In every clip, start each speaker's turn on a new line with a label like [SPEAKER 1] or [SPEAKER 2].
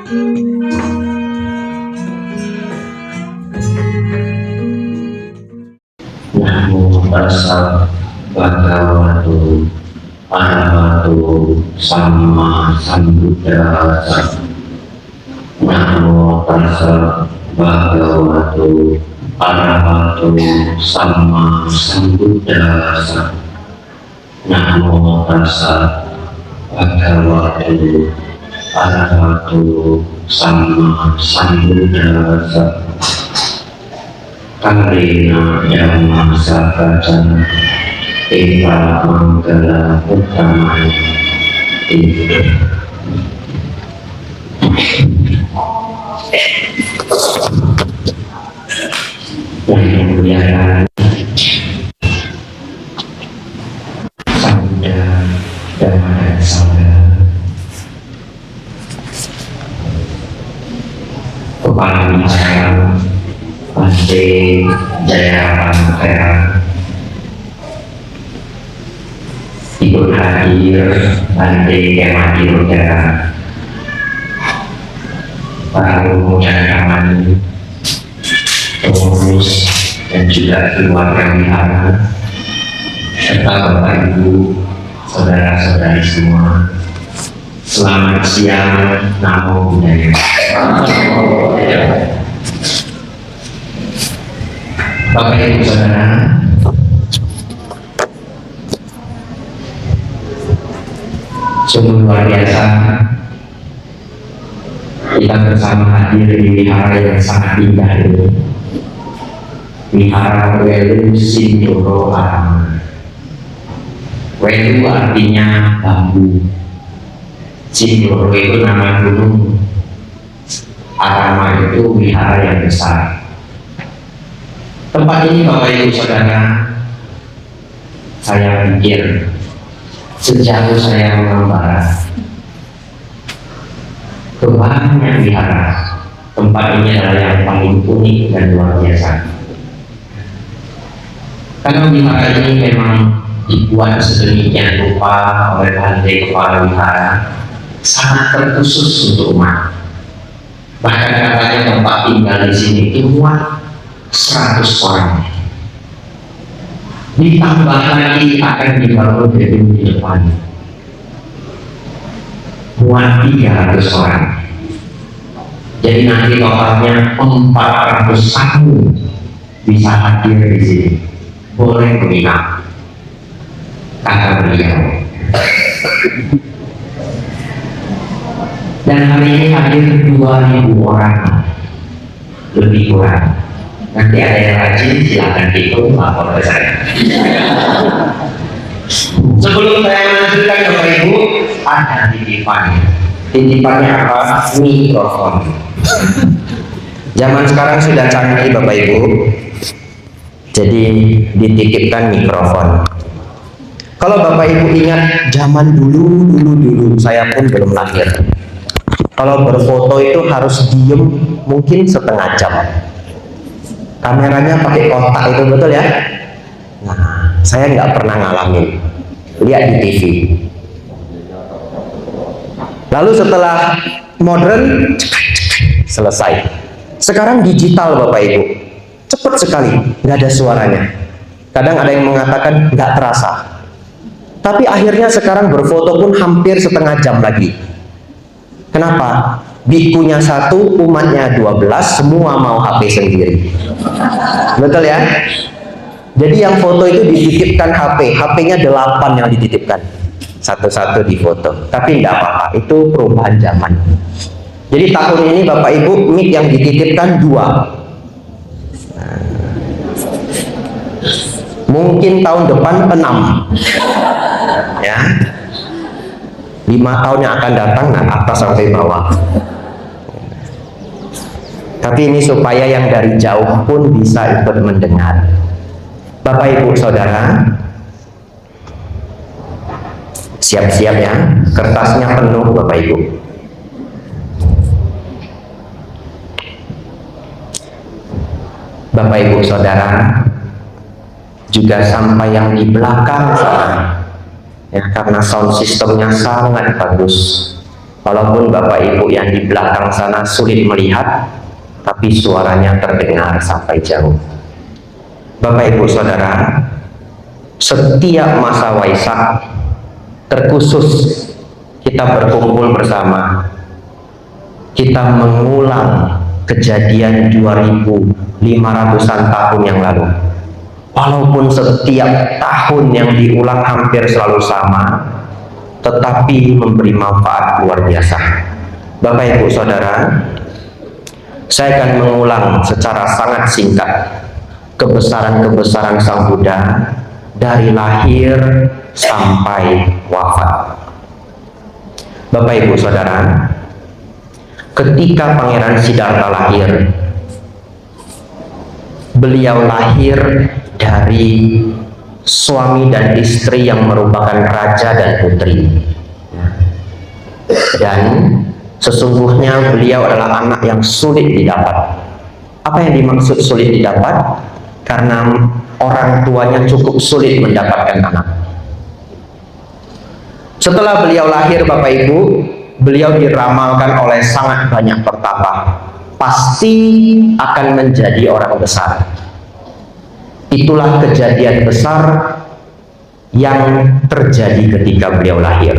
[SPEAKER 1] Namo tassa bhagavato arahato sama sambuddhassa. Namo tassa bhagavato arahato sama sambuddhassa. Namo tassa bhagavato arahato sama sambuddhassa. Karena Dhamma Sakajana Eva Manggala Utama itu yang mulia Sabda Dhamma dan Sabda kepada saya Bante Jaya Pantera ikut hadir Bante Kemati Udara para pemuda kami pengurus dan juga keluarga wihara serta Bapak Ibu saudara-saudari semua, selamat siang. Namo Buddhaya. Bapak Ibu Saudara, sungguh luar biasa kita bersama hadir di wihara yang sangat indah ini, Wihara Welu Sindoro Arama. Welu artinya bambu, Sindoro itu nama gunung, Arama itu wihara yang besar. Tempat ini Bapak Ibu Saudara, saya pikir sejauh saya mengembara ke banyak wihara, tempat ini adalah yang paling unik dan luar biasa. Karena wihara ini memang dibuat sedemikian rupa oleh Bante Kepala Wihara, sangat terkhusus untuk umat. Bahkan katanya tempat tinggal di sini muat 100 orang. Ditambah lagi akan dibangun gedung di depan, muat 300 orang. Jadi nanti totalnya 400 tamu bisa hadir di sini, boleh menginap, kata beliau. Dan hari ini hadir 2.000 orang, lebih kurang. Nanti ada yang rajin, silakan ikut lapor ke saya. Sebelum saya melanjutkan Bapak Ibu, ada titipan. Titipannya apa? Mikrofon. Zaman sekarang sudah canggih Bapak Ibu, jadi dititipkan mikrofon. Kalau Bapak Ibu ingat zaman dulu, saya pun belum lahir. Kalau berfoto itu harus diem mungkin setengah jam. Kameranya pakai kotak itu, betul ya? Nah, saya nggak pernah ngalamin, lihat di TV. Lalu setelah modern, selesai. Sekarang digital Bapak Ibu, cepat sekali, nggak ada suaranya. Kadang ada yang mengatakan nggak terasa. Tapi akhirnya sekarang berfoto pun hampir setengah jam lagi. Kenapa? Bikunya 1, umatnya 12, semua mau HP sendiri. Betul ya? Jadi yang foto itu dititipkan HP, HP-nya 8 yang dititipkan. Satu-satu di foto. Tapi tidak apa-apa, itu perubahan zaman. Jadi tahun ini Bapak Ibu, mic yang dititipkan 2. Mungkin tahun depan 6. Ya. 5 tahun yang akan datang, nah atas sampai bawah. Tapi ini supaya yang dari jauh pun bisa ikut mendengar. Bapak Ibu Saudara, siap-siap ya, kertasnya penuh Bapak Ibu. Bapak Ibu Saudara, juga sampai yang di belakang sana, ya, karena sound sistemnya sangat bagus. Walaupun Bapak Ibu yang di belakang sana sulit melihat, tapi suaranya terdengar sampai jauh. Bapak Ibu Saudara, setiap masa Waisak, terkhusus kita berkumpul bersama, kita mengulang kejadian 2500-an tahun yang lalu. Walaupun setiap tahun yang diulang hampir selalu sama, tetapi memberi manfaat luar biasa. Bapak Ibu Saudara, saya akan mengulang secara sangat singkat kebesaran-kebesaran Sang Buddha dari lahir sampai wafat. Bapak Ibu Saudara, ketika Pangeran Siddhartha lahir, beliau lahir dari suami dan istri yang merupakan raja dan putri, dan sesungguhnya beliau adalah anak yang sulit didapat. Apa yang dimaksud sulit didapat? Karena orang tuanya cukup sulit mendapatkan anak. Setelah beliau lahir, Bapak Ibu, beliau diramalkan oleh sangat banyak pertapa, pasti akan menjadi orang besar. Itulah kejadian besar yang terjadi ketika beliau lahir.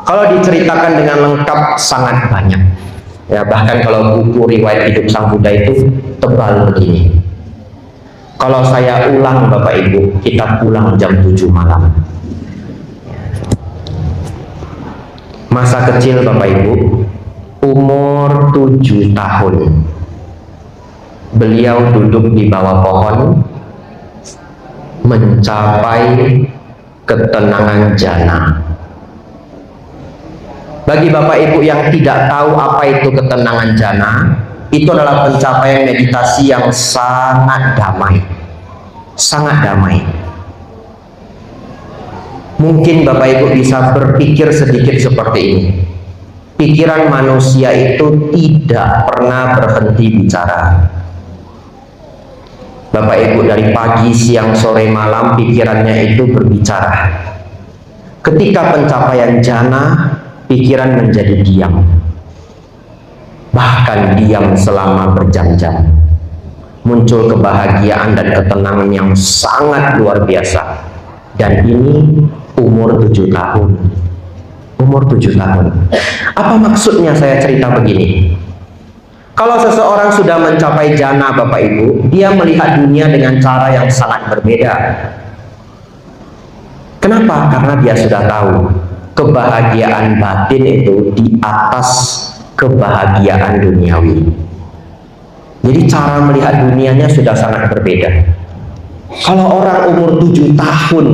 [SPEAKER 1] Kalau diceritakan dengan lengkap sangat banyak, ya, bahkan kalau buku riwayat hidup Sang Buddha itu tebal begini. Kalau saya ulang Bapak Ibu, kita pulang jam 7 malam. Masa kecil Bapak Ibu, umur 7 tahun, beliau duduk di bawah pohon mencapai ketenangan jana. Bagi Bapak Ibu yang tidak tahu apa itu ketenangan jana, itu adalah pencapaian meditasi yang sangat damai, sangat damai. Mungkin Bapak Ibu bisa berpikir sedikit seperti ini. Pikiran manusia itu tidak pernah berhenti bicara. Bapak Ibu dari pagi, siang, sore, malam pikirannya itu berbicara. Ketika pencapaian jana, pikiran menjadi diam. Bahkan diam selama berjam-jam. Muncul kebahagiaan dan ketenangan yang sangat luar biasa. Dan ini umur 7 tahun. Umur 7 tahun. Apa maksudnya saya cerita begini? Kalau seseorang sudah mencapai jana Bapak Ibu, dia melihat dunia dengan cara yang sangat berbeda. Kenapa? Karena dia sudah tahu kebahagiaan batin itu di atas kebahagiaan duniawi. Jadi cara melihat dunianya sudah sangat berbeda. Kalau orang umur 7 tahun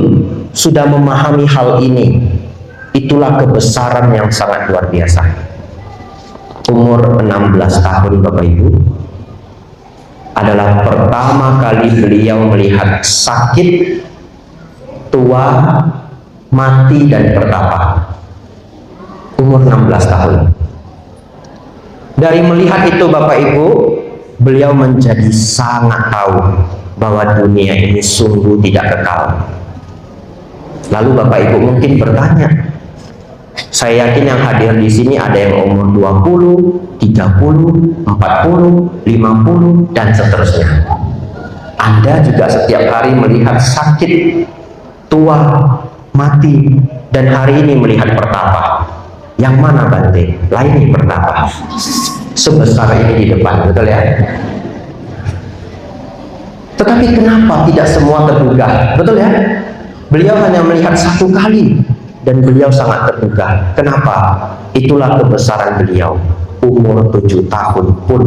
[SPEAKER 1] sudah memahami hal ini, itulah kebesaran yang sangat luar biasa. Umur 16 tahun Bapak Ibu adalah pertama kali beliau melihat sakit, tua, mati, dan bertapa. Umur 16 tahun. Dari melihat itu Bapak Ibu, beliau menjadi sangat tahu bahwa dunia ini sungguh tidak kekal. Lalu Bapak Ibu mungkin bertanya, saya yakin yang hadir di sini ada yang umur 20, 30, 40, 50, dan seterusnya. Anda juga setiap hari melihat sakit, tua, mati, dan hari ini melihat pertapa. Yang mana Bante? Lainnya pertapa. Sebesar ini di depan, betul ya? Tetapi kenapa tidak semua tergugah? Betul ya? Beliau hanya melihat satu kali dan beliau sangat tergugah. Kenapa? Itulah kebesaran beliau. Umur 7 tahun pun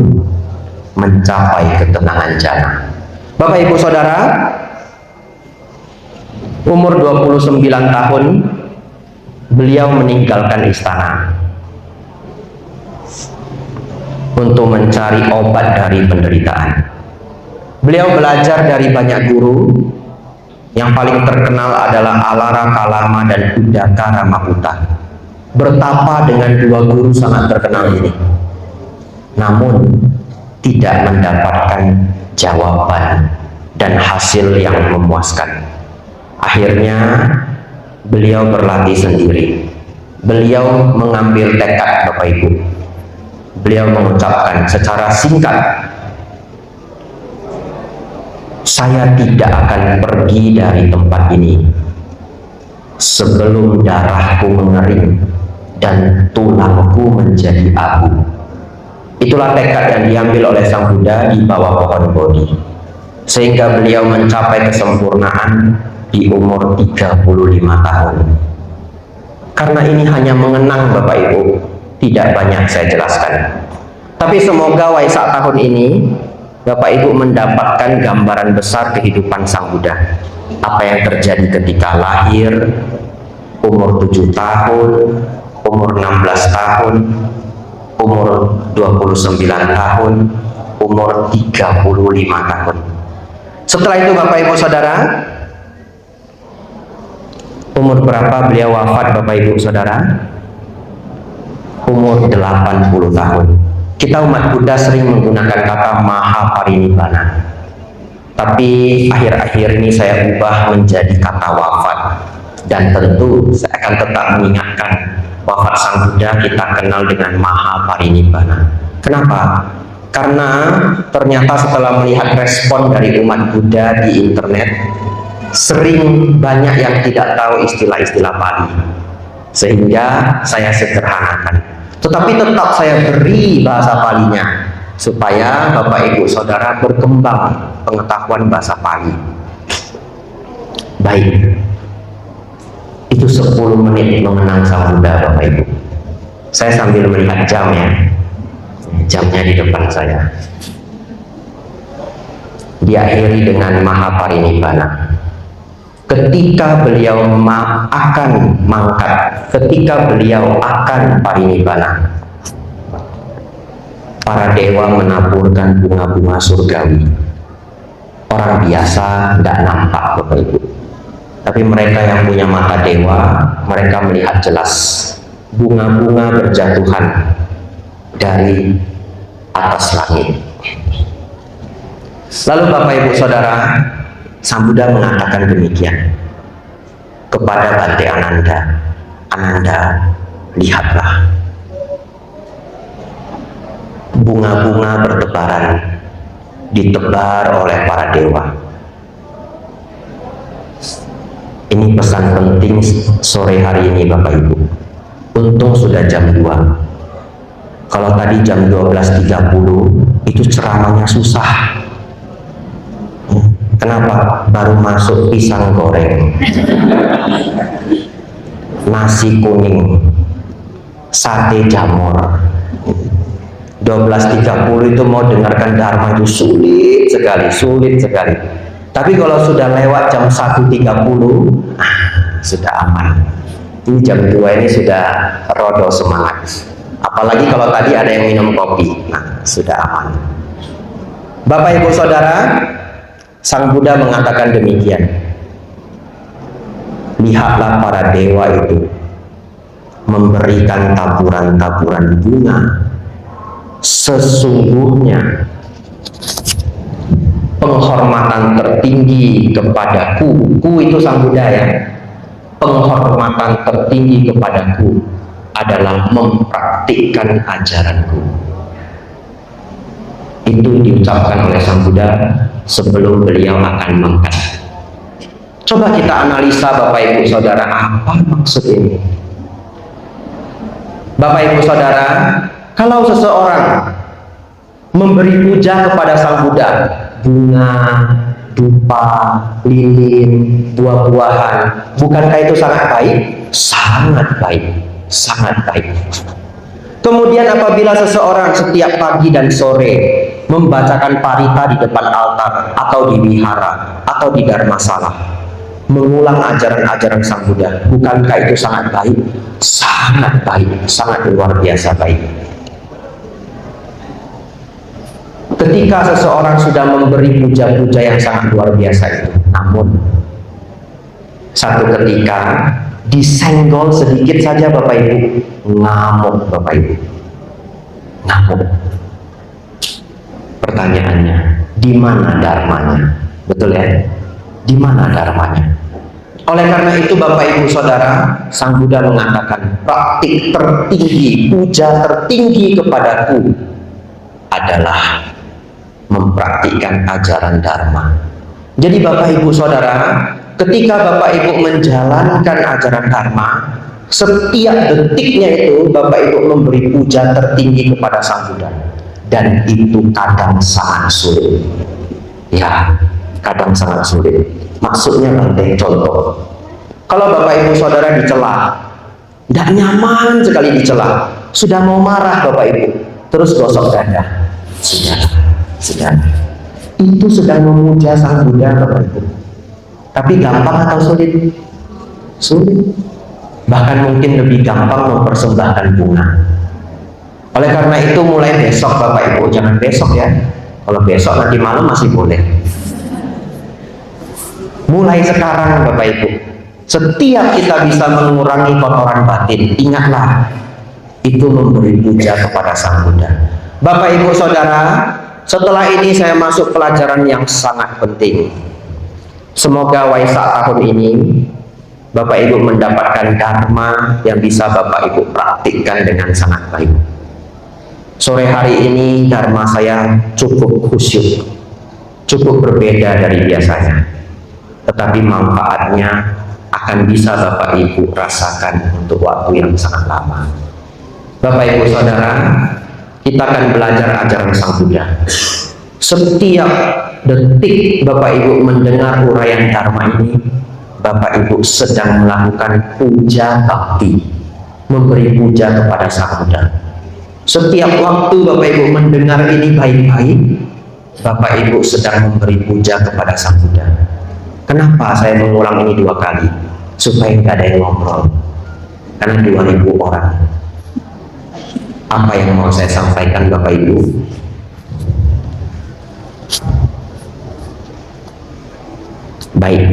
[SPEAKER 1] mencapai ketenangan jana. Bapak Ibu Saudara, umur 29 tahun beliau meninggalkan istana untuk mencari obat dari penderitaan. Beliau belajar dari banyak guru. Yang paling terkenal adalah Alara Kalama dan Udaka Ramaputa. Bertapa dengan 2 guru sangat terkenal ini, namun tidak mendapatkan jawaban dan hasil yang memuaskan. Akhirnya beliau berlatih sendiri. beliau mengambil tekad, Bapak Ibu. Beliau mengucapkan secara singkat, saya tidak akan pergi dari tempat ini sebelum darahku mengering dan tulangku menjadi abu. Itulah tekad yang diambil oleh Sang Buddha di bawah pohon Bodhi, sehingga beliau mencapai kesempurnaan di umur 35 tahun. Karena ini hanya mengenang, Bapak Ibu, tidak banyak saya jelaskan. Tapi semoga Waisak tahun ini Bapak Ibu mendapatkan gambaran besar kehidupan Sang Buddha. Apa yang terjadi ketika lahir, umur 7 tahun, umur 16 tahun, umur 29 tahun, umur 35 tahun. Setelah itu Bapak Ibu Saudara, umur berapa beliau wafat, Bapak Ibu Saudara? Umur 80 tahun. Kita umat Buddha sering menggunakan kata Mahaparinibbana, tapi akhir-akhir ini saya ubah menjadi kata wafat. Dan tentu saya akan tetap mengingatkan wafat Sang Buddha kita kenal dengan Mahaparinibbana. Kenapa? Karena ternyata setelah melihat respon dari umat Buddha di internet, sering banyak yang tidak tahu istilah-istilah Pali, sehingga saya sederhanakan. Tetapi tetap saya beri bahasa Palinya, supaya Bapak Ibu Saudara berkembang pengetahuan bahasa Pali. Baik, itu 10 menit mengenang Sang Buddha, Bapak Ibu. Saya sambil melihat jam ya, jamnya di depan saya. Diakhiri dengan Mahaparinibbana. Ketika beliau akan mangkat, ketika beliau akan parinibbana, para dewa menaburkan bunga-bunga surgawi. Orang biasa nggak nampak, Bapak Ibu, tapi mereka yang punya mata dewa, mereka melihat jelas bunga-bunga berjatuhan dari atas langit. Lalu Bapak Ibu Saudara, Sang Buddha mengatakan demikian kepada Bante Ananda, Ananda, lihatlah, bunga-bunga bertebaran, ditebar oleh para dewa. Ini pesan penting sore hari ini, Bapak Ibu. Untung sudah jam 2. Kalau tadi jam 12.30 itu ceramahnya susah. Kenapa? Baru masuk pisang goreng, nasi kuning, sate jamur. 12.30 itu mau dengarkan Dharma itu sulit sekali. Tapi kalau sudah lewat jam 1.30, sudah aman. Ini jam 2 ini sudah rodo semangat. Apalagi kalau tadi ada yang minum kopi, nah sudah aman. Bapak Ibu Saudara, Sang Buddha mengatakan demikian. Lihatlah para dewa itu memberikan taburan-taburan bunga. Sesungguhnya penghormatan tertinggi kepadaku, ku itu Sang Buddha ya, penghormatan tertinggi kepadaku adalah mempraktikkan ajaranku. Itu diucapkan oleh Sang Buddha sebelum beliau akan mangkat. Coba kita analisa, Bapak Ibu Saudara, apa maksud ini? Bapak Ibu Saudara, kalau seseorang memberi puja kepada Sang Buddha, bunga, dupa, lilin, buah-buahan, bukankah itu sangat baik? Sangat baik, sangat baik. Kemudian apabila seseorang setiap pagi dan sore membacakan parita di depan altar atau di wihara atau di dharmasala, mengulang ajaran-ajaran Sang Buddha, bukankah itu sangat baik? Sangat baik, sangat luar biasa baik. Ketika seseorang sudah memberi puja-puja yang sangat luar biasa itu, namun satu ketika disenggol sedikit saja, Bapak Ibu, ngamuk, Bapak Ibu, ngamuk. Pertanyaannya, di mana dharmanya? Betul ya? Di mana dharmanya? Oleh karena itu Bapak Ibu Saudara, Sang Buddha mengatakan praktik tertinggi, puja tertinggi kepadaku adalah mempraktikkan ajaran Dharma. Jadi Bapak Ibu Saudara, ketika Bapak Ibu menjalankan ajaran Dharma, setiap detiknya itu Bapak Ibu memberi puja tertinggi kepada Sang Buddha. Dan itu kadang sangat sulit. Ya, kadang sangat sulit. Maksudnya Bante, contoh, kalau Bapak Ibu Saudara dicela, tidak nyaman sekali dicela, sudah mau marah Bapak Ibu, terus gosok dada, sudah, itu sedang memuja Sang Buddha Bapak Ibu. Tapi gampang atau sulit? Sulit. Bahkan mungkin lebih gampang mempersembahkan bunga. Oleh karena itu mulai besok Bapak Ibu, jangan besok ya, kalau besok nanti malam masih boleh. Mulai sekarang Bapak Ibu, setiap kita bisa mengurangi kotoran batin, ingatlah itu memberi puja kepada Sang Buddha. Bapak Ibu Saudara, setelah ini saya masuk pelajaran yang sangat penting. Semoga Waisak tahun ini Bapak Ibu mendapatkan Dharma yang bisa Bapak Ibu praktikkan dengan sangat baik. Sore hari ini Dharma saya cukup khusyuk, cukup berbeda dari biasanya. Tetapi manfaatnya akan bisa Bapak Ibu rasakan untuk waktu yang sangat lama. Bapak Ibu Saudara, kita akan belajar ajaran Sang Buddha. Setiap detik Bapak Ibu mendengar uraian Dharma ini, Bapak Ibu sedang melakukan puja bakti, memberi puja kepada Sang Buddha. Setiap waktu Bapak Ibu mendengar ini baik-baik, Bapak Ibu sedang memberi puja kepada Sang Buddha. Kenapa saya mengulang ini 2 kali? Supaya nggak ada yang ngobrol. Karena 2000 orang. Apa yang mau saya sampaikan Bapak Ibu? Baik.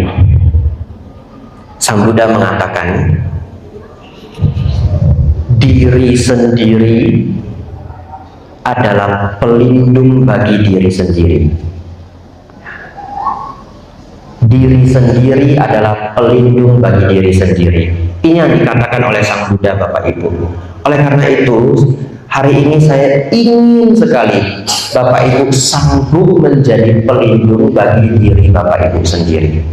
[SPEAKER 1] Sang Buddha mengatakan, diri sendiri adalah pelindung bagi diri sendiri. Diri sendiri adalah pelindung bagi diri sendiri. Ini yang dikatakan oleh Sang Buddha Bapak Ibu. Oleh karena itu, hari ini saya ingin sekali Bapak Ibu sanggup menjadi pelindung bagi diri Bapak Ibu sendiri.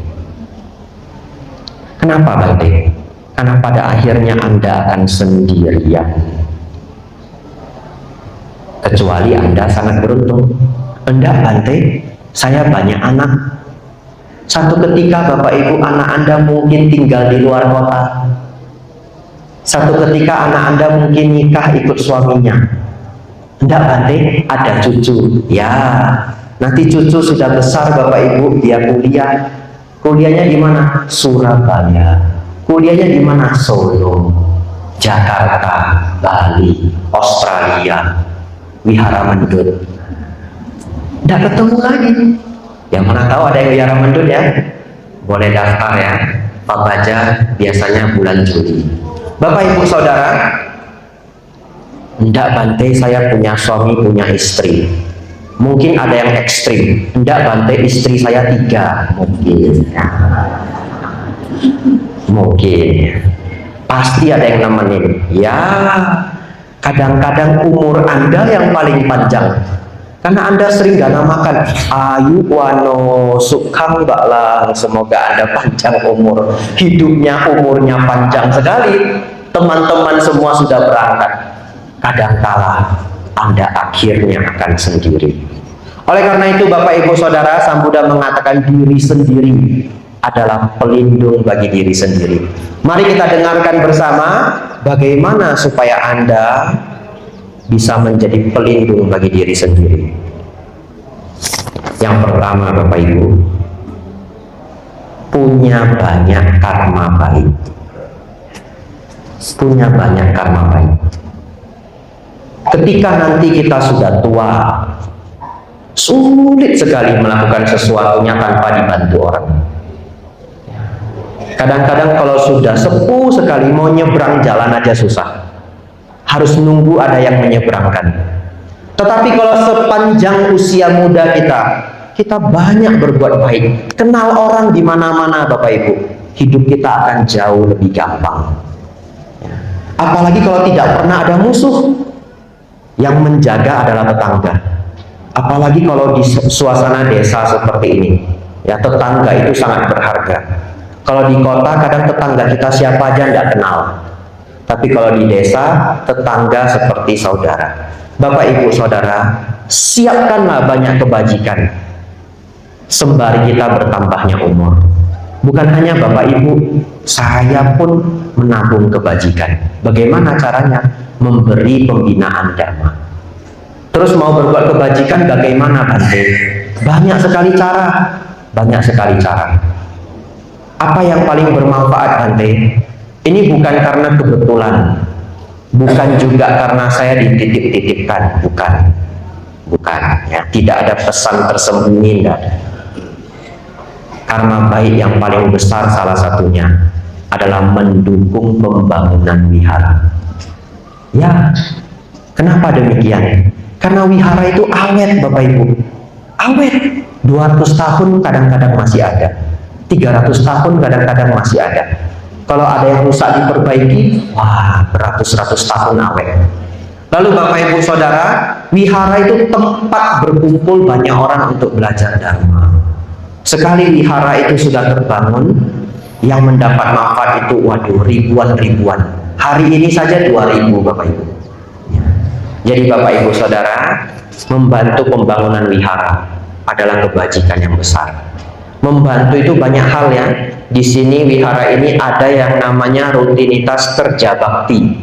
[SPEAKER 1] Kenapa Bante? Karena pada akhirnya Anda akan sendirian. Kecuali Anda sangat beruntung. Enggak Bante, saya banyak anak. Satu ketika Bapak Ibu anak Anda mungkin tinggal di luar kota. Satu ketika anak Anda mungkin nikah ikut suaminya. Enggak Bante, ada cucu. Ya, nanti cucu sudah besar Bapak Ibu, dia kuliah. Kuliahnya di mana? Surabaya. Kuliahnya di mana? Solo, Jakarta, Bali, Australia, Wihara Mendut. Enggak ketemu lagi. Yang mana tahu ada yang Wihara Mendut ya? Boleh daftar ya. Pak Baja biasanya bulan Juli. Bapak Ibu Saudara, enggak Bante, saya punya suami, punya istri. Mungkin ada yang ekstrim. Enggak Bante, istri saya 3. Mungkin. Pasti ada yang nemenin. Ya, kadang-kadang umur Anda yang paling panjang. Karena Anda sering gak namakan Ayu Wano Sukhang Baklang, semoga Anda panjang umur. Umurnya panjang sekali. Teman-teman semua sudah berangkat. Kadangkala Anda akhirnya akan sendiri. Oleh karena itu Bapak Ibu Saudara, Sang Buddha mengatakan diri sendiri adalah pelindung bagi diri sendiri. Mari kita dengarkan bersama bagaimana supaya Anda bisa menjadi pelindung bagi diri sendiri. Yang pertama Bapak Ibu, punya banyak karma baik. Punya banyak karma baik. Ketika nanti kita sudah tua, sulit sekali melakukan sesuatunya tanpa dibantu orang. Kadang-kadang kalau sudah sepuh sekali, mau nyebrang jalan aja susah. Harus nunggu ada yang menyeberangkan. Tetapi kalau sepanjang usia muda kita banyak berbuat baik, kenal orang di mana-mana Bapak Ibu. hidup kita akan jauh lebih gampang. Apalagi kalau tidak pernah ada musuh, yang menjaga adalah tetangga. Apalagi kalau di suasana desa seperti ini, ya tetangga itu sangat berharga. Kalau di kota kadang tetangga kita siapa aja tidak kenal, tapi kalau di desa tetangga seperti saudara. Bapak Ibu Saudara, siapkanlah banyak kebajikan sembari kita bertambahnya umur. Bukan hanya Bapak Ibu, saya pun menabung kebajikan. Bagaimana caranya? Memberi pembinaan dhamma. Terus mau berbuat kebajikan bagaimana, Bante? Banyak sekali cara. Banyak sekali cara. Apa yang paling bermanfaat, Bante? Ini bukan karena kebetulan. Bukan juga karena saya dititip-titipkan. Bukan. Bukan. Ya, tidak ada pesan tersembunyi. Tidak ada. Karena baik yang paling besar salah satunya adalah mendukung pembangunan wihara. Ya, kenapa demikian? Karena wihara itu awet, Bapak Ibu. Awet. 200 tahun kadang-kadang masih ada. 300 tahun kadang-kadang masih ada. Kalau ada yang rusak diperbaiki, wah, beratus-ratus tahun awet. Lalu Bapak Ibu Saudara, wihara itu tempat berkumpul banyak orang untuk belajar dharma. Sekali wihara itu sudah terbangun, yang mendapat manfaat itu waduh ribuan-ribuan. Hari ini saja 2000 Bapak Ibu. Jadi Bapak Ibu Saudara, membantu pembangunan wihara adalah kebajikan yang besar. Membantu itu banyak hal ya. Di sini wihara ini ada yang namanya rutinitas kerja bakti.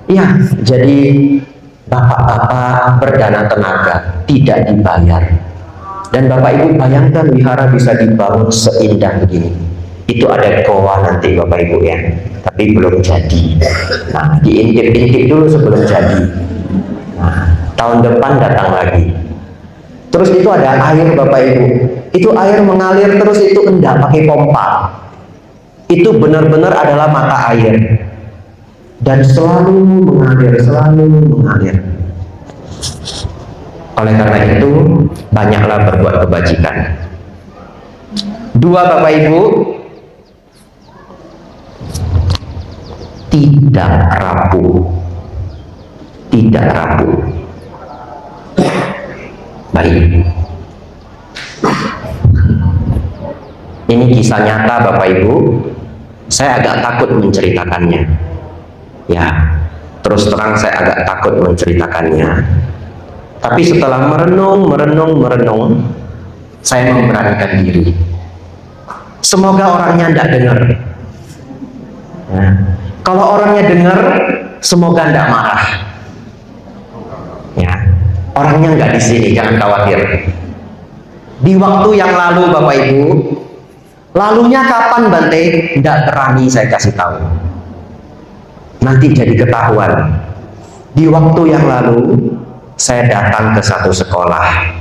[SPEAKER 1] Ya, jadi bapak-bapak berdana tenaga tidak dibayar. Dan Bapak Ibu bayangkan wihara bisa dibangun seindah begini. Itu ada goa nanti Bapak Ibu ya, tapi belum jadi. Nah, diintip-intip dulu sebelum jadi. Nah, tahun depan datang lagi. Terus itu ada air Bapak Ibu. Itu air mengalir terus, itu enggak pakai pompa. Itu benar-benar adalah mata air. Dan selalu mengalir, selalu mengalir. Oleh karena itu, banyaklah berbuat kebajikan. 2 Bapak Ibu, tidak rapuh. Tidak rapuh. Baik. Ini kisah nyata Bapak Ibu. Saya agak takut menceritakannya. Ya, terus terang saya agak takut menceritakannya. Tapi setelah merenung, saya memberanikan diri. Semoga orangnya tidak dengar. Ya. Kalau orangnya dengar, semoga tidak marah. Ya, orangnya nggak di sini, jangan khawatir. Di waktu yang lalu, Bapak Ibu, lalunya kapan Bante? Tidak terani saya kasih tahu. Nanti jadi ketahuan. Di waktu yang lalu, saya datang ke satu sekolah.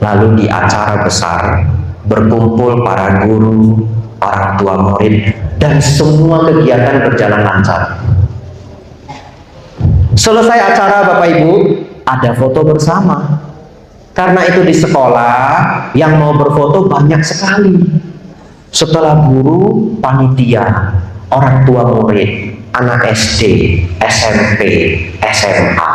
[SPEAKER 1] Lalu di acara besar, berkumpul para guru, orang tua murid, dan semua kegiatan berjalan lancar. Selesai acara Bapak Ibu, ada foto bersama. Karena itu di sekolah, yang mau berfoto banyak sekali. Setelah guru, panitia, orang tua murid, anak SD, SMP, SMA.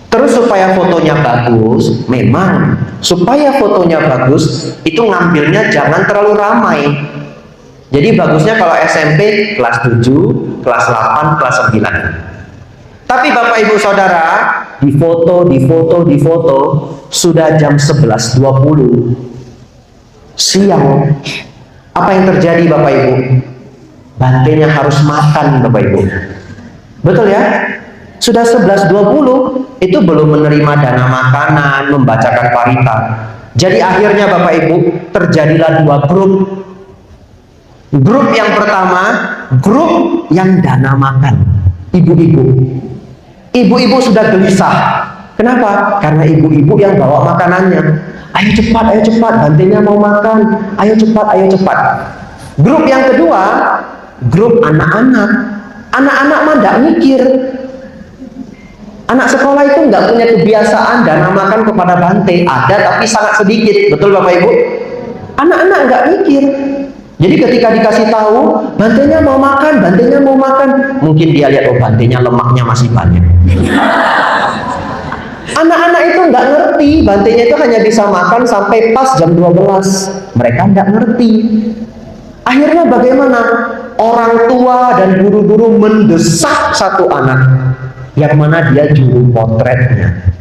[SPEAKER 1] Terus supaya fotonya bagus, memang supaya fotonya bagus, itu ngambilnya jangan terlalu ramai. Jadi bagusnya kalau SMP kelas 7, kelas 8, kelas 9. Tapi Bapak Ibu Saudara, di foto, sudah jam 11.20 siang. Apa yang terjadi Bapak Ibu? Bantenya harus makan Bapak Ibu. Betul ya? Sudah 11.20, itu belum menerima dana makanan, membacakan parita. Jadi akhirnya Bapak Ibu, terjadilah 2 grup. Grup yang pertama, grup yang dana makan, ibu-ibu. Ibu-ibu sudah gelisah. Kenapa? Karena ibu-ibu yang bawa makanannya. Ayo cepat, bantenya mau makan. Ayo cepat. Grup yang kedua, grup anak-anak. Anak-anak mah tidak mikir. Anak sekolah itu nggak punya kebiasaan dana makan kepada Bante. Ada tapi sangat sedikit. Betul Bapak Ibu? Anak-anak nggak mikir. Jadi ketika dikasih tahu, bantainya mau makan, bantainya mau makan, mungkin dia lihat, oh bantainya lemaknya masih banyak. Anak-anak itu nggak ngerti, bantainya itu hanya bisa makan sampai pas jam 12. Mereka nggak ngerti. Akhirnya bagaimana? Orang tua dan guru-guru mendesak satu anak, yang mana dia juru potretnya.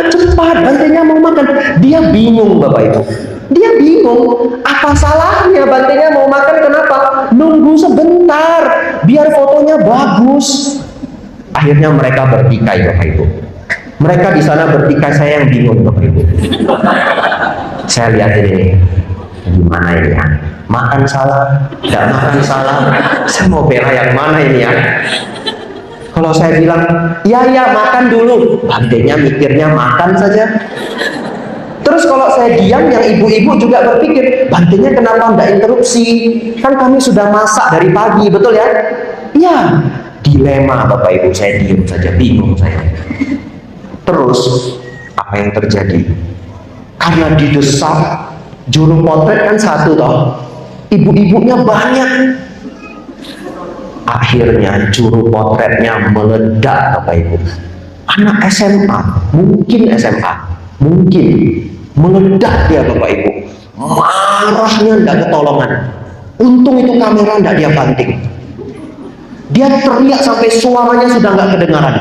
[SPEAKER 1] Cepat, bantainya mau makan. Dia bingung, Bapak Ibu. Dia bingung, apa salahnya bantainya mau makan, kenapa? Nunggu sebentar, biar fotonya bagus. Akhirnya mereka bertikai, Bapak Ibu. Mereka di sana bertikai, saya yang bingung, Bapak Ibu. Saya lihat ini, gimana ini ya? Makan salah, tidak makan salah. Saya mau bela yang mana ini ya? Kalau saya bilang, ya makan dulu, bantainya mikirnya makan saja. Terus kalau saya diam, yang ibu-ibu juga berpikir, bantainya kenapa tidak interupsi? Kan kami sudah masak dari pagi, betul ya? Iya, dilema Bapak Ibu, saya diam saja, bingung saya. Terus, apa yang terjadi? Karena didesak, juru potret kan satu toh, ibu-ibunya banyak. Akhirnya juru potretnya meledak, Bapak Ibu. Anak SMA, mungkin meledak dia, Bapak Ibu. Marahnya tidak ketolongan. Untung itu kamera tidak dia banting. Dia teriak sampai suaranya sudah nggak kedengaran.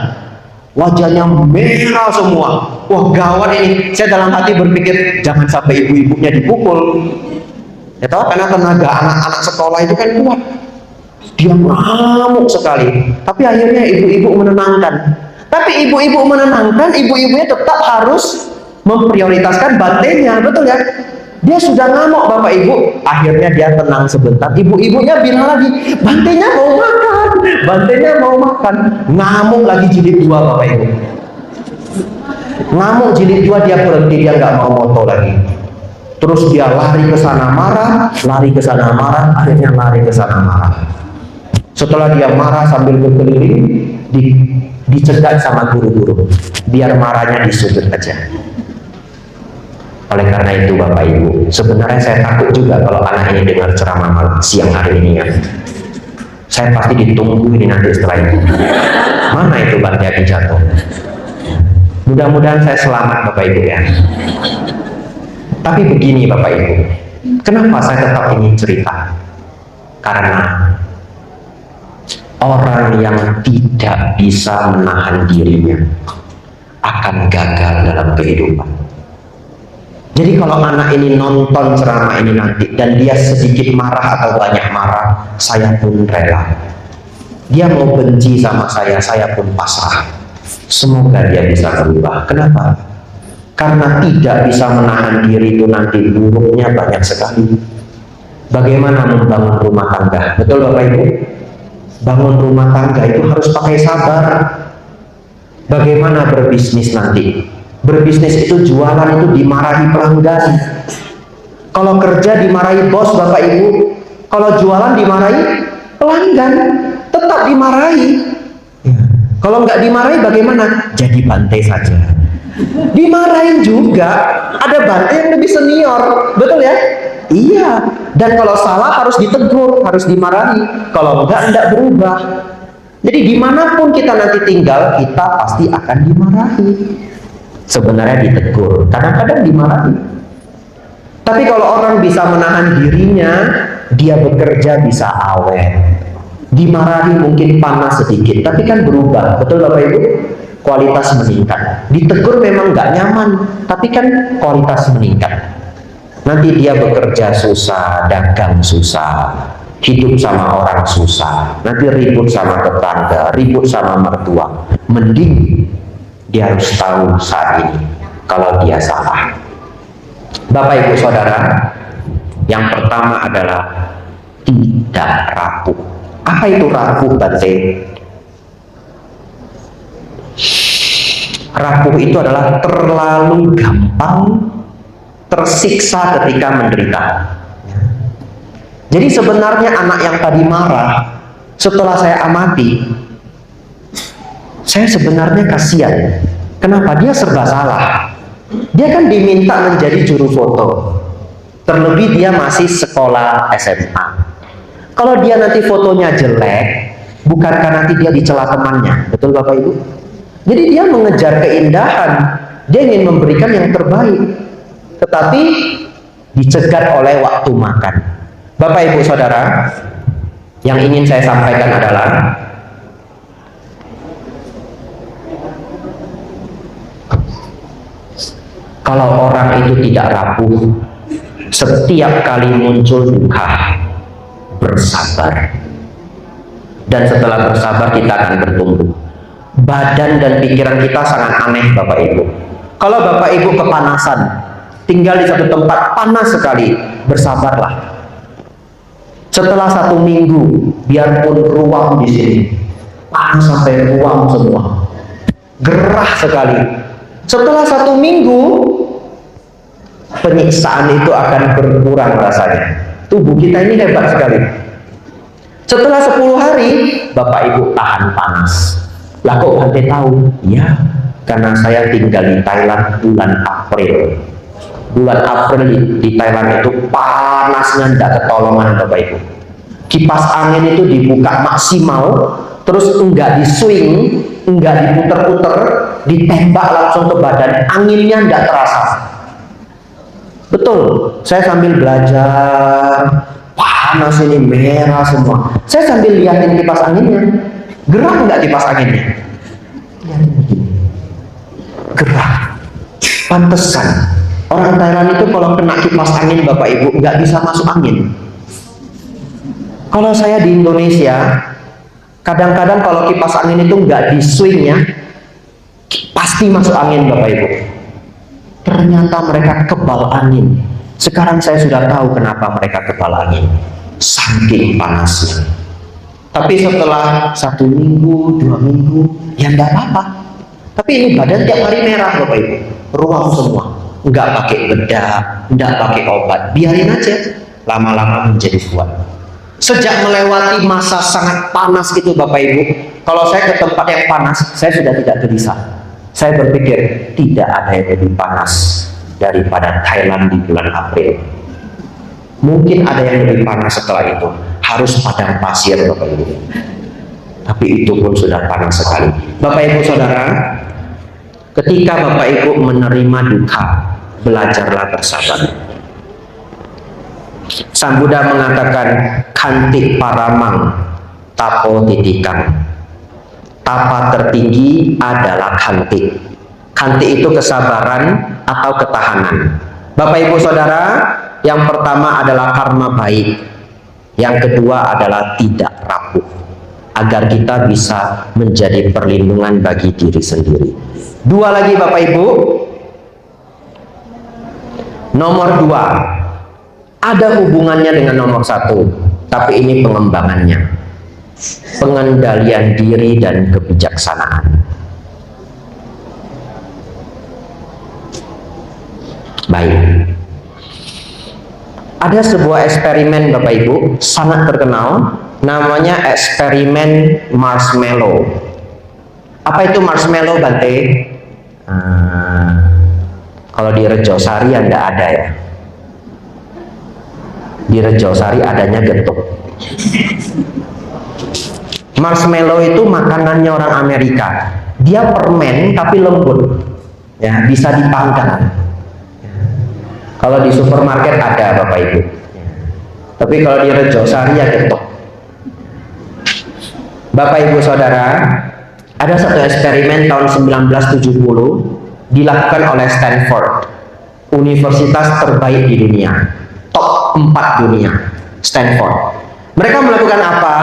[SPEAKER 1] Wajahnya merah semua. Wah gawat ini. Saya dalam hati berpikir, jangan sampai ibu-ibunya dipukul. Ya tahu, karena tenaga anak-anak sekolah itu kan kuat. Dia ngamuk sekali. Tapi akhirnya ibu-ibu menenangkan. Tapi ibu-ibu menenangkan, ibu-ibunya tetap harus memprioritaskan bantainya, betul ya? Dia sudah ngamuk, Bapak Ibu. Akhirnya dia tenang sebentar. Ibu-ibunya bilang lagi, bantainya mau makan, bantainya mau makan. Ngamuk lagi jilid 2, Bapak Ibu. Ngamuk jilid 2, dia berhenti, dia nggak mau moto lagi. Terus dia lari ke sana marah, akhirnya lari ke sana marah. Setelah dia marah sambil berkeliling, dicegat sama guru-guru, biar marahnya disudut aja. Oleh karena itu Bapak Ibu, sebenarnya saya takut juga kalau anak ini dengar ceramah siang hari ini ya. Saya pasti ditunggu ini nanti setelah ini. Mana itu bantai api jatuh? Mudah-mudahan saya selamat Bapak Ibu ya. Tapi begini Bapak Ibu, kenapa saya tetap ingin cerita? Karena orang yang tidak bisa menahan dirinya akan gagal dalam kehidupan. Jadi kalau anak ini nonton ceramah ini nanti dan dia sedikit marah atau banyak marah, saya pun rela. Dia mau benci sama saya pun pasrah. Semoga dia bisa berubah. Kenapa? Karena tidak bisa menahan diri itu nanti buruknya banyak sekali. Bagaimana membangun rumah tangga? Betul Bapak Ibu? Bangun rumah tangga itu harus pakai sabar. Bagaimana berbisnis nanti? Berbisnis itu jualan itu dimarahi pelanggan. Kalau kerja dimarahi bos Bapak Ibu. Kalau jualan dimarahi pelanggan. Tetap dimarahi. Kalau nggak dimarahi bagaimana? Jadi bantai saja. Dimarahin juga. Ada bantai yang lebih senior. Betul ya? Iya. Dan kalau salah harus ditegur, harus dimarahi. Kalau enggak berubah. Jadi dimanapun kita nanti tinggal, kita pasti akan dimarahi. Sebenarnya ditegur, kadang-kadang dimarahi. Tapi kalau orang bisa menahan dirinya, dia bekerja bisa awet. Dimarahi mungkin panas sedikit, tapi kan berubah. Betul Bapak Ibu? Kualitas meningkat. Ditegur memang nggak nyaman, tapi kan kualitas meningkat. Nanti dia bekerja susah, dagang susah, hidup sama orang susah, nanti ribut sama tetangga, ribut sama mertua. Mending dia harus tahu saat ini kalau dia salah. Bapak Ibu Saudara, yang pertama adalah tidak rapuh. Apa itu rapuh Bante? Rapuh itu adalah terlalu gampang tersiksa ketika menderita. Jadi sebenarnya anak yang tadi marah, setelah saya amati, saya sebenarnya kasihan. Kenapa? Dia serba salah. Dia kan diminta menjadi juru foto. Terlebih dia masih sekolah SMA. Kalau dia nanti fotonya jelek, bukankah nanti dia dicela temannya? Betul Bapak Ibu? Jadi dia mengejar keindahan, dia ingin memberikan yang terbaik, tetapi dicegat oleh waktu makan. Bapak Ibu Saudara, yang ingin saya sampaikan adalah kalau orang itu tidak rapuh, setiap kali muncul duka, bersabar. Dan setelah bersabar kita akan bertumbuh. Badan dan pikiran kita sangat aneh Bapak Ibu. Kalau Bapak Ibu kepanasan, tinggal di satu tempat panas sekali, bersabarlah. Setelah 1 minggu, biarpun ruam di sini, panas sampai ruam semua, gerah sekali. Setelah 1 minggu, penyiksaan itu akan berkurang rasanya. Tubuh kita ini hebat sekali. Setelah 10 hari, Bapak Ibu tahan panas. Lah kok Bante tahu? Ya, karena saya tinggal di Thailand bulan April. Bulan April di Thailand itu panasnya tidak ketolongan Bapak Ibu. Kipas angin itu dibuka maksimal, terus enggak di swing, enggak diputer-puter, ditembak langsung ke badan, anginnya enggak terasa. Betul, saya sambil belajar, panas ini, merah semua. Saya sambil lihatin kipas anginnya, gerah enggak kipas anginnya? Gerah. Pantesan orang Thailand itu kalau kena kipas angin Bapak Ibu nggak bisa masuk angin. Kalau saya di Indonesia, kadang-kadang kalau kipas angin itu nggak di swingnya, pasti masuk angin Bapak Ibu. Ternyata mereka kebal angin. Sekarang saya sudah tahu kenapa mereka kebal angin, saking panasnya. Tapi setelah 1 minggu, 2 minggu, ya enggak apa-apa. Tapi ini badan tiap hari merah Bapak Ibu, ruam semua. Enggak pakai bedak, enggak pakai obat, biarin aja. Lama-lama menjadi kuat. Sejak melewati masa sangat panas itu Bapak Ibu, kalau saya ke tempat yang panas, saya sudah tidak gelisah. Saya berpikir, tidak ada yang lebih panas daripada Thailand di bulan April. Mungkin ada yang lebih panas setelah itu, harus padang pasir Bapak Ibu. Tapi itu pun sudah panas sekali. Bapak Ibu Saudara, ketika Bapak Ibu menerima duka, belajarlah bersabar. Sang Buddha mengatakan, kantik paramang tapo titikang. Tapa tertinggi adalah kantik. Kantik itu kesabaran atau ketahanan. Bapak Ibu Saudara, yang pertama adalah karma baik. Yang kedua adalah tidak rapuh, agar kita bisa menjadi perlindungan bagi diri sendiri. 2 lagi Bapak Ibu. Nomor 2 ada hubungannya dengan nomor 1, tapi ini pengembangannya, pengendalian diri dan kebijaksanaan. Baik, ada sebuah eksperimen Bapak Ibu sangat terkenal, namanya eksperimen marshmallow. Apa itu marshmallow Bante? Kalau di Rejosari ya enggak ada ya. Di Rejosari adanya getuk. Marshmallow itu makanannya orang Amerika. Dia permen tapi lembut, ya, bisa dipanggang. Kalau di supermarket ada Bapak Ibu. Tapi kalau di Rejosari ya getuk. Bapak Ibu Saudara, ada satu eksperimen tahun 1970 dilakukan oleh Stanford, universitas terbaik di dunia, top 4 dunia, Stanford. Mereka melakukan apa?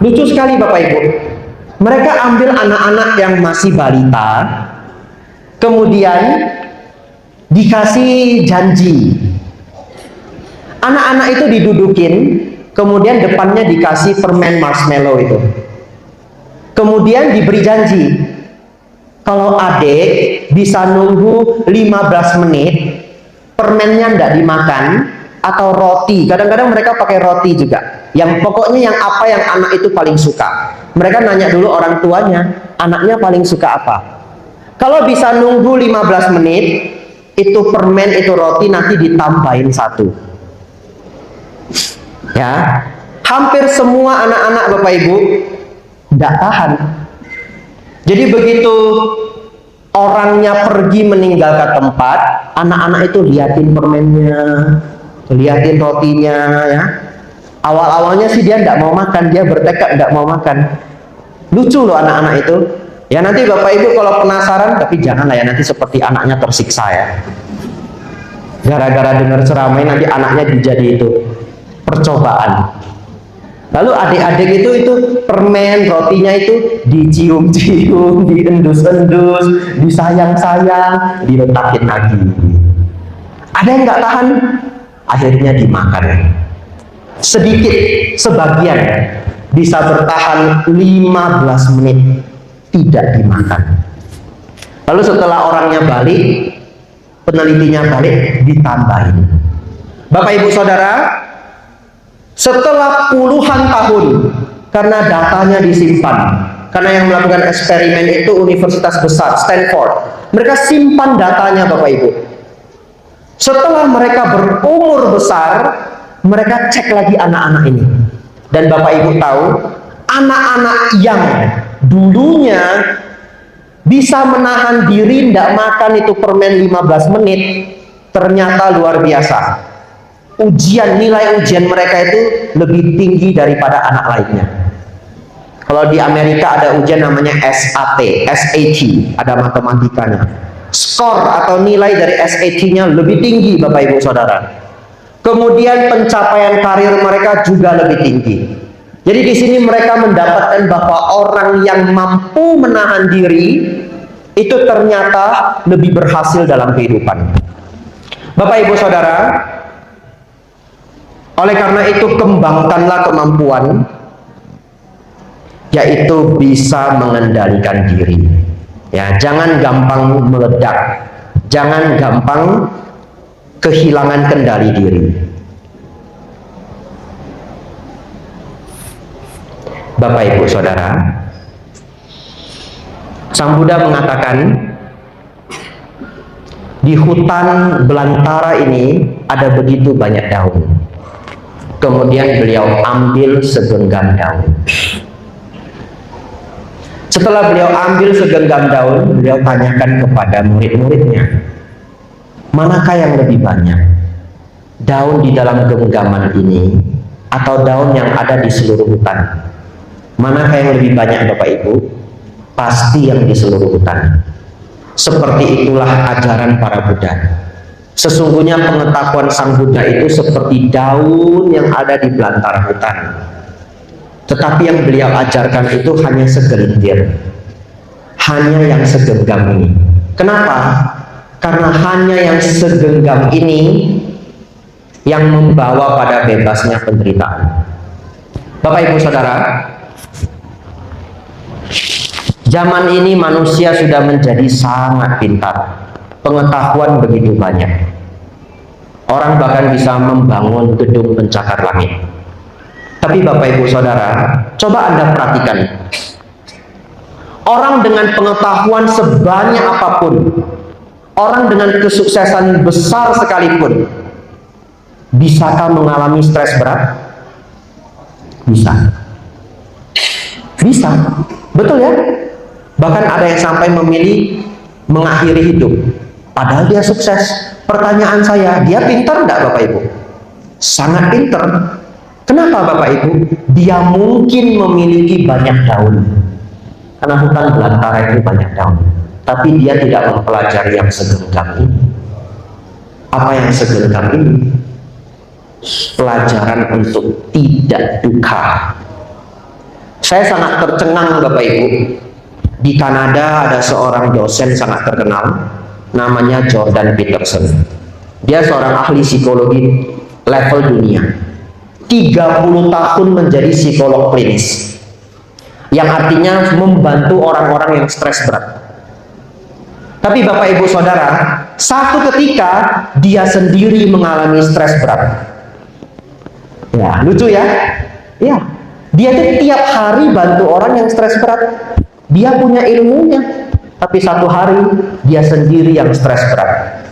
[SPEAKER 1] Lucu sekali Bapak Ibu. Mereka ambil anak-anak yang masih balita, kemudian dikasih janji. Anak-anak itu didudukin, kemudian depannya dikasih permen marshmallow itu. Kemudian diberi janji, kalau adik bisa nunggu 15 menit, permennya tidak dimakan, atau roti. Kadang-kadang mereka pakai roti juga. Yang pokoknya yang apa yang anak itu paling suka. Mereka nanya dulu orang tuanya, anaknya paling suka apa. Kalau bisa nunggu 15 menit, itu permen, itu roti nanti ditambahin 1. Ya, hampir semua anak-anak Bapak Ibu tidak tahan. Jadi begitu orangnya pergi meninggalkan tempat, anak-anak itu liatin permennya, liatin rotinya, ya. Awal-awalnya sih dia tidak mau makan, dia bertekad tidak mau makan. Lucu loh anak-anak itu. Ya nanti Bapak Ibu kalau penasaran, tapi janganlah ya nanti seperti anaknya tersiksa ya. Gara-gara dengar ceramah nanti anaknya dijadi itu percobaan. Lalu adik-adik itu permen rotinya itu dicium-cium, diendus-endus, disayang-sayang, diletakin lagi. Ada yang nggak tahan, akhirnya dimakan. Sedikit, sebagian bisa bertahan 15 menit tidak dimakan. Lalu setelah orangnya balik, penelitinya balik, ditambahin. Bapak Ibu Saudara, setelah puluhan tahun, karena datanya disimpan, karena yang melakukan eksperimen itu universitas besar Stanford, mereka simpan datanya Bapak Ibu. Setelah mereka berumur besar, mereka cek lagi anak-anak ini, dan Bapak Ibu tahu anak-anak yang dulunya bisa menahan diri tidak makan itu permen 15 menit ternyata luar biasa. Nilai ujian mereka itu lebih tinggi daripada anak lainnya. Kalau di Amerika ada ujian namanya SAT, ada matematikanya. Skor atau nilai dari SAT-nya lebih tinggi Bapak Ibu Saudara. Kemudian pencapaian karir mereka juga lebih tinggi. Jadi di sini mereka mendapatkan bahwa orang yang mampu menahan diri itu ternyata lebih berhasil dalam kehidupan. Bapak Ibu Saudara, oleh karena itu kembangkanlah kemampuan, yaitu bisa mengendalikan diri. Ya, jangan gampang meledak, jangan gampang kehilangan kendali diri. Bapak Ibu Saudara, Sang Buddha mengatakan di hutan belantara ini ada begitu banyak daun. Kemudian beliau ambil segenggam daun. Setelah beliau ambil segenggam daun, beliau tanyakan kepada murid-muridnya, manakah yang lebih banyak? Daun di dalam genggaman ini atau daun yang ada di seluruh hutan? Manakah yang lebih banyak Bapak Ibu? Pasti yang di seluruh hutan. Seperti itulah ajaran para Buddha. Sesungguhnya pengetahuan Sang Buddha itu seperti daun yang ada di belantara hutan. Tetapi yang beliau ajarkan itu hanya segelintir, hanya yang segenggam ini. Kenapa? Karena hanya yang segenggam ini yang membawa pada bebasnya penderitaan. Bapak Ibu Saudara, zaman ini manusia sudah menjadi sangat pintar. Pengetahuan begitu banyak. Orang bahkan bisa membangun gedung pencakar langit. Tapi Bapak Ibu Saudara, coba Anda perhatikan. Orang dengan pengetahuan sebanyak apapun, orang dengan kesuksesan besar sekalipun, bisakah mengalami stres berat? Bisa. Bisa. Betul ya? Bahkan ada yang sampai memilih mengakhiri hidup. Padahal dia sukses. Pertanyaan saya, dia pintar enggak Bapak Ibu? Sangat pintar. Kenapa Bapak Ibu? Dia mungkin memiliki banyak daun. Karena hutan belantara itu banyak daun. Tapi dia tidak mempelajari yang segenggam ini. Apa yang segenggam ini? Pelajaran untuk tidak duka. Saya sangat tercengang Bapak Ibu. Di Kanada ada seorang dosen sangat terkenal, namanya Jordan Peterson. Dia seorang ahli psikologi level dunia. 30 tahun menjadi psikolog klinis, yang artinya membantu orang-orang yang stres berat. Tapi Bapak Ibu Saudara, satu ketika dia sendiri mengalami stres berat. Ya, lucu ya? Ya, dia tuh tiap hari bantu orang yang stres berat. Dia punya ilmunya, tapi satu hari dia sendiri yang stres berat.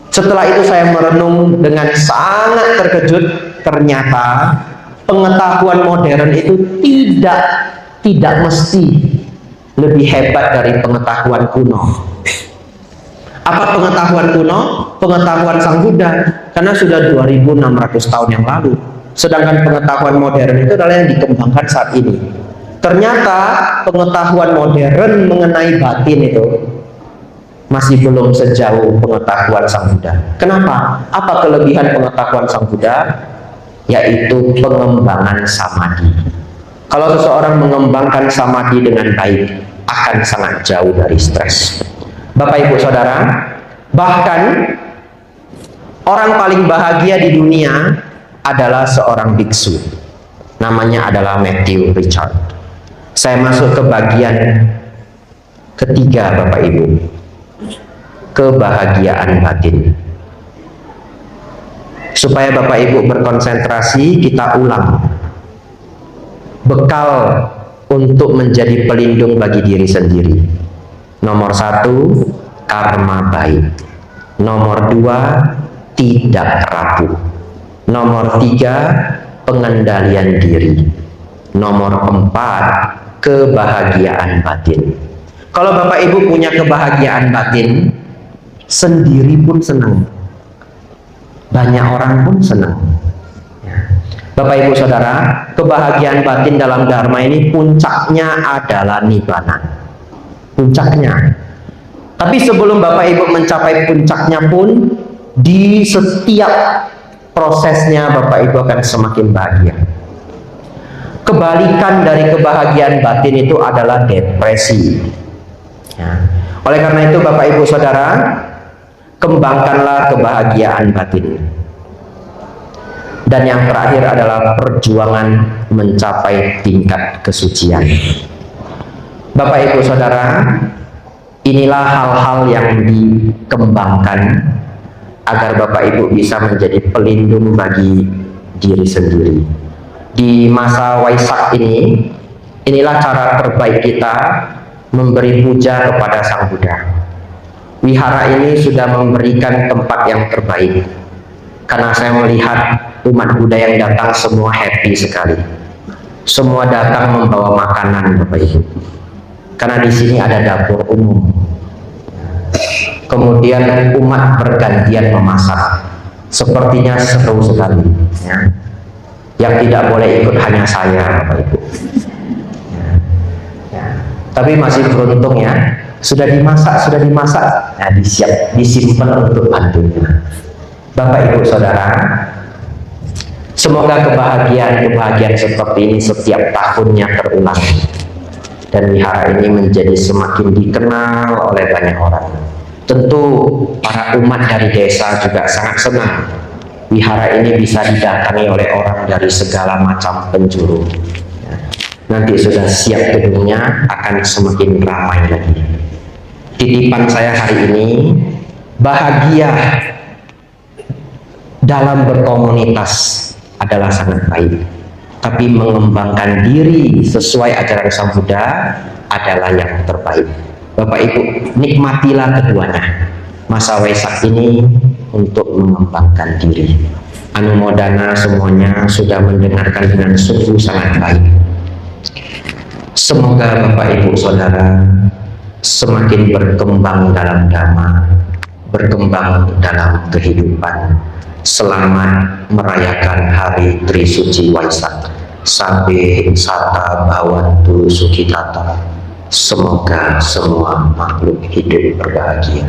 [SPEAKER 1] Setelah itu saya merenung dengan sangat terkejut. Ternyata pengetahuan modern itu tidak mesti lebih hebat dari pengetahuan kuno. Apa pengetahuan kuno? Pengetahuan Sang Buddha, karena sudah 2600 tahun yang lalu. Sedangkan pengetahuan modern itu adalah yang dikembangkan saat ini. Ternyata pengetahuan modern mengenai batin itu masih belum sejauh pengetahuan Sang Buddha. Kenapa? Apa kelebihan pengetahuan Sang Buddha? Yaitu pengembangan samadhi. Kalau seseorang mengembangkan samadhi dengan baik, akan sangat jauh dari stres. Bapak Ibu Saudara, bahkan orang paling bahagia di dunia adalah seorang biksu. Namanya adalah Matthew Richard. Saya masuk ke bagian ketiga, Bapak Ibu. Kebahagiaan batin. Supaya Bapak Ibu berkonsentrasi, kita ulang. Bekal untuk menjadi pelindung bagi diri sendiri. Nomor 1, karma baik. Nomor 2, tidak rapuh. Nomor 3, pengendalian diri. Nomor 4, kebahagiaan batin. Kalau Bapak Ibu punya kebahagiaan batin, sendiri pun senang, banyak orang pun senang. Bapak Ibu Saudara, kebahagiaan batin dalam Dharma ini puncaknya adalah Nibbana. Puncaknya. Tapi sebelum Bapak Ibu mencapai puncaknya pun, di setiap prosesnya Bapak Ibu akan semakin bahagia. Kebalikan dari kebahagiaan batin itu adalah depresi. Ya. Oleh karena itu Bapak Ibu Saudara, kembangkanlah kebahagiaan batin. Dan yang terakhir adalah perjuangan mencapai tingkat kesucian. Bapak Ibu Saudara, inilah hal-hal yang dikembangkan agar Bapak Ibu bisa menjadi pelindung bagi diri sendiri. Di masa Waisak ini, inilah cara terbaik kita memberi puja kepada Sang Buddha. Wihara ini sudah memberikan tempat yang terbaik, karena saya melihat umat Buddha yang datang semua happy sekali. Semua datang membawa makanan, Bapak Ibu. Karena di sini ada dapur umum. Kemudian umat bergantian memasak. Sepertinya seru sekali. Ya. Yang tidak boleh ikut hanya saya, Bapak Ibu. Ya. Tapi masih beruntung ya. Sudah dimasak, nah, disimpan untuk bantunya. Bapak Ibu Saudara, semoga kebahagiaan seperti ini setiap tahunnya terulang. Dan wihara ini menjadi semakin dikenal oleh banyak orang. Tentu para umat dari desa juga sangat senang wihara ini bisa didatangi oleh orang dari segala macam penjuru. Nanti sudah siap gedungnya, akan semakin ramai lagi. Titipan saya hari ini, bahagia dalam berkomunitas adalah sangat baik. Tapi mengembangkan diri sesuai ajaran Sang Buddha adalah yang terbaik. Bapak Ibu, nikmatilah keduanya. Masa Waisak ini untuk mengembangkan diri. Anumodana semuanya sudah mendengarkan dengan sungguh sangat baik. Semoga Bapak Ibu Saudara semakin berkembang dalam Dhamma, berkembang dalam kehidupan. Selamat merayakan Hari Trisuci Waisak. Sampai sata bawantu sukitata. Semoga semua makhluk hidup berbahagia.